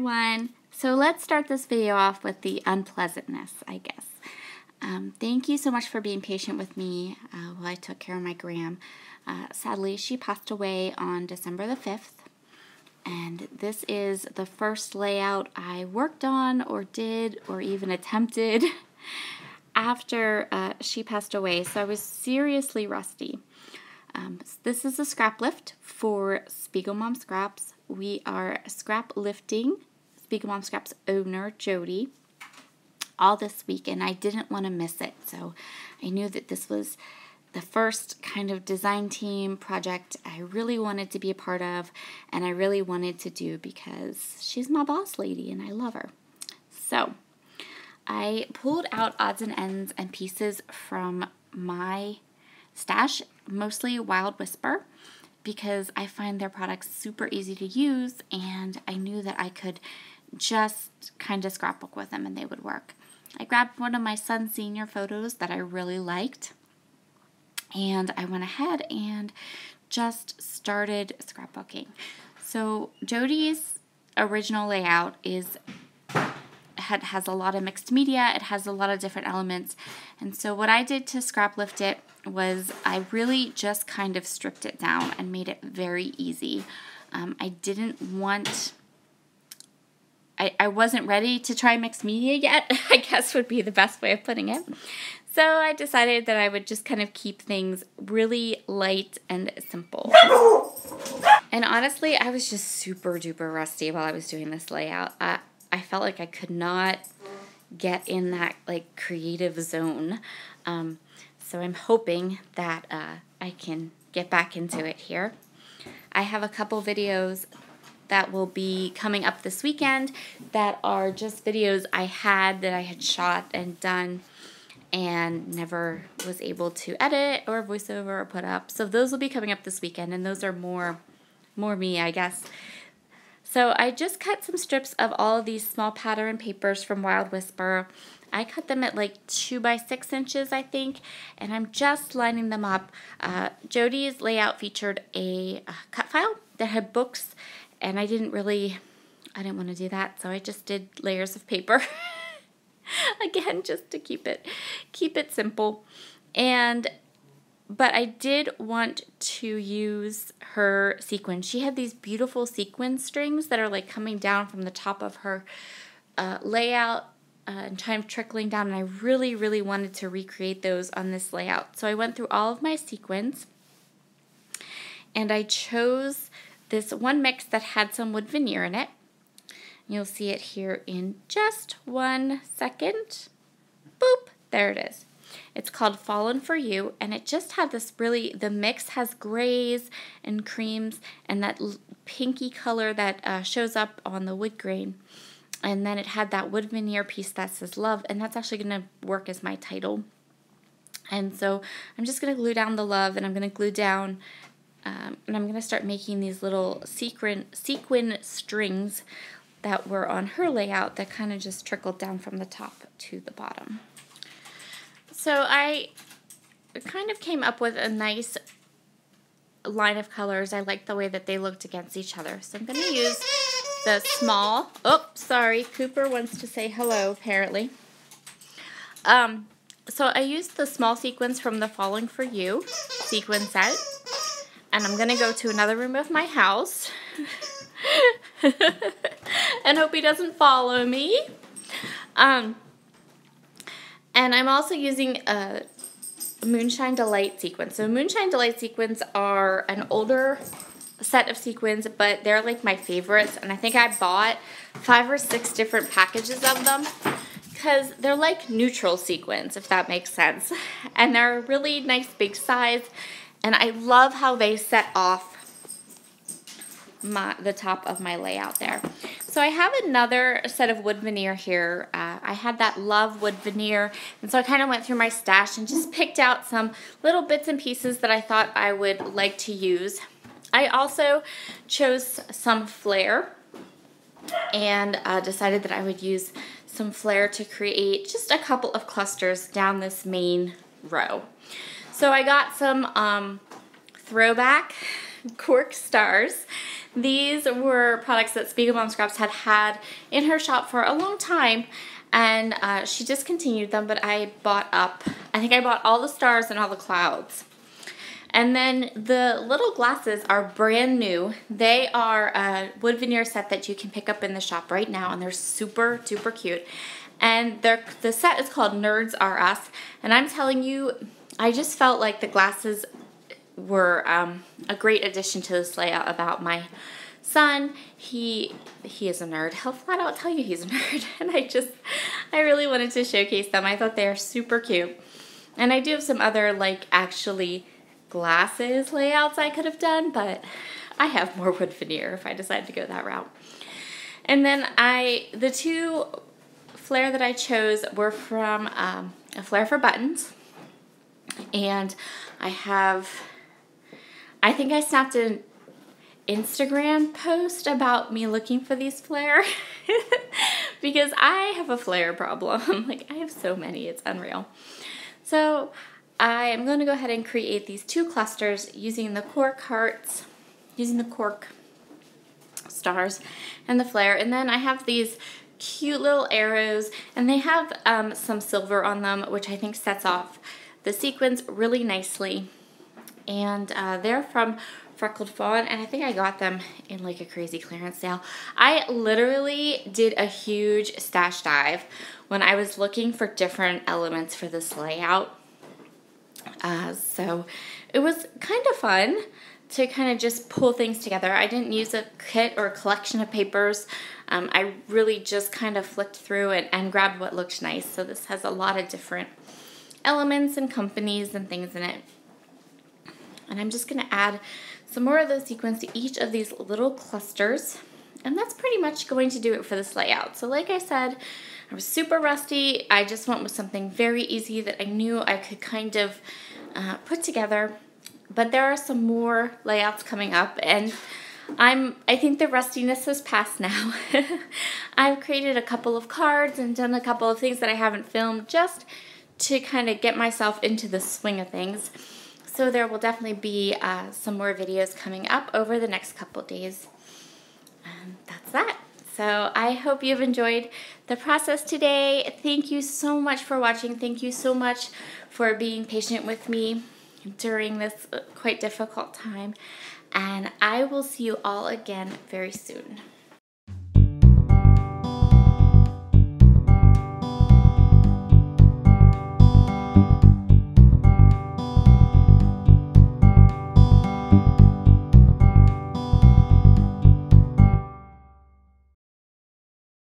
everyone. So let's start this video off with the unpleasantness, I guess. Thank you so much for being patient with me while I took care of my gram. Sadly, she passed away on December the 5th, and this is the first layout I worked on or did or even attempted after she passed away, so I was seriously rusty. This is a Scraplift for Spiegelmom Scraps. We are scrap lifting Spiegelmom Scraps owner, Jody, all this week, and I didn't want to miss it. So I knew that this was the first kind of design team project I really wanted to be a part of, and I really wanted to do because she's my boss lady and I love her. So I pulled out odds and ends and pieces from my stash, mostly Wild Whisper, because I find their products super easy to use, and I knew that I could just kind of scrapbook with them and they would work. I grabbed one of my son's senior photos that I really liked, and I went ahead and just started scrapbooking. So Jody's original layout has a lot of mixed media. It has a lot of different elements, and so what I did to scrap lift it was I really just kind of stripped it down and made it very easy. I didn't want... I wasn't ready to try mixed media yet, I guess would be the best way of putting it. So I decided that I would just kind of keep things really light and simple. And honestly, I was just super duper rusty while I was doing this layout. I felt like I could not get in that like creative zone. So I'm hoping that I can get back into it here. I have a couple videos that will be coming up this weekend that are just videos I had shot and done and never was able to edit or voiceover or put up. So those will be coming up this weekend, and those are more me, I guess. So I just cut some strips of all of these small pattern papers from Wild Whisper. I cut them at like 2 by 6 inches, I think, and I'm just lining them up. Jody's layout featured a cut file that had books, and I didn't want to do that, so I just did layers of paper. Again, just to keep it simple. But I did want to use her sequins. She had these beautiful sequin strings that are like coming down from the top of her layout and kind of trickling down, and I really, really wanted to recreate those on this layout. So I went through all of my sequins, and I chose this one mix that had some wood veneer in it. You'll see it here in just 1 second. Boop, there it is. It's called Fallen For You, and it just had this the mix has grays and creams and that pinky color that shows up on the wood grain. And then it had that wood veneer piece that says love, and that's actually going to work as my title. And so I'm just going to glue down the love, and I'm going to glue down, and I'm going to start making these little sequin strings that were on her layout that kind of just trickled down from the top to the bottom. So I kind of came up with a nice line of colors. I like the way that they looked against each other. So I'm going to use the small, sorry, Cooper wants to say hello apparently. So I used the small sequins from the Falling For You sequin set, and I'm going to go to another room of my house and hope he doesn't follow me. And I'm also using a Moonshine Delight sequins. So Moonshine Delight sequins are an older set of sequins, but they're like my favorites, and I think I bought 5 or 6 different packages of them because they're like neutral sequins, if that makes sense. And they're a really nice big size, and I love how they set off the top of my layout there. So I have another set of wood veneer here. I had that love wood veneer, and so I kind of went through my stash and just picked out some little bits and pieces that I thought I would like to use. I also chose some flare and decided that I would use some flare to create just a couple of clusters down this main row. So I got some throwback cork stars. These were products that Spiegelmom Scraps had in her shop for a long time, and she discontinued them, but I bought up. I think I bought all the stars and all the clouds. And then the little glasses are brand new. They are a wood veneer set that you can pick up in the shop right now, and they're super duper cute. And the set is called Nerds Are Us, and I'm telling you, I just felt like the glasses were a great addition to this layout. About my son, he is a nerd. He'll flat out tell you he's a nerd, and I really wanted to showcase them. I thought they are super cute. And I do have some other like actually glasses layouts I could have done, but I have more wood veneer if I decide to go that route. And then the two flare that I chose were from a flare for buttons, and I think I snapped an Instagram post about me looking for these flare because I have a flare problem. Like, I have so many, it's unreal. So I am going to go ahead and create these two clusters using the cork hearts, using the cork stars and the flare. And then I have these cute little arrows, and they have some silver on them, which I think sets off the sequins really nicely. And they're from Freckled Fawn, and I think I got them in like a crazy clearance sale. I literally did a huge stash dive when I was looking for different elements for this layout. So it was kind of fun to kind of just pull things together. I didn't use a kit or a collection of papers. I really just kind of flicked through and grabbed what looked nice. So this has a lot of different elements and companies and things in it. And I'm just going to add some more of those sequins to each of these little clusters. And that's pretty much going to do it for this layout. So like I said, I was super rusty. I just went with something very easy that I knew I could kind of put together. But there are some more layouts coming up, and I think the rustiness has passed now. I've created a couple of cards and done a couple of things that I haven't filmed just to kind of get myself into the swing of things. So there will definitely be some more videos coming up over the next couple days. And that's that. So I hope you've enjoyed the process today. Thank you so much for watching. Thank you so much for being patient with me during this quite difficult time. And I will see you all again very soon.